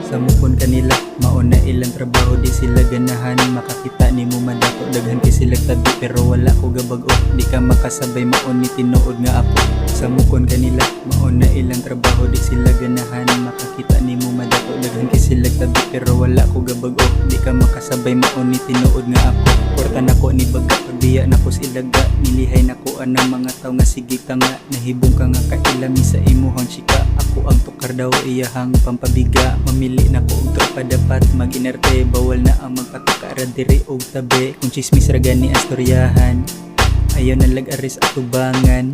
Sa mukon kanila, mauna ilang trabaho di sila ganahan. Makakita ni mo madako, daghan kay sila tabi pero wala ko gabag-o. Di ka makasabay mauni tinuod nga ako. Sa mukon kanila, mauna ilang trabaho di sila ganahan. Makakita ni mo madako, daghan kay sila tabi pero wala ko gabag-o. Di ka makasabay mauni tinuod nga ako. Porta nako ni baga, pagbiya nako silaga. Nilihay nako anang mga tao nga sige ka nga. Nahibong ka nga kailami sa imuhang chika. Ako ang tukar daw iyahang pampabiga. Mamili na ko og tropa dapat mag-inerte. Bawal na ang magpatukara diri og tabi. Kung chismis ra gani astoryahan, ayaw na lag-aris atubangan.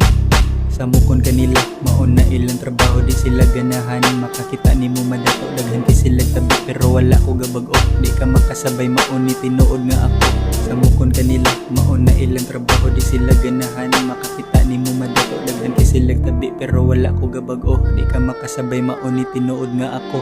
Sa mukon kanila, mauna ilang trabaho di sila ganahan. Makakita ni mo madako, daghan kay sila tabi pero wala ko gabag-o. Di ka makasabay mauni tinuod nga ako. Sa mukon kanila, mauna ilang trabaho di sila ganahan. Makakita ni mo madako, daghan kay sila tabi pero wala ko gabag-o. Di ka makasabay mauni tinuod nga ako.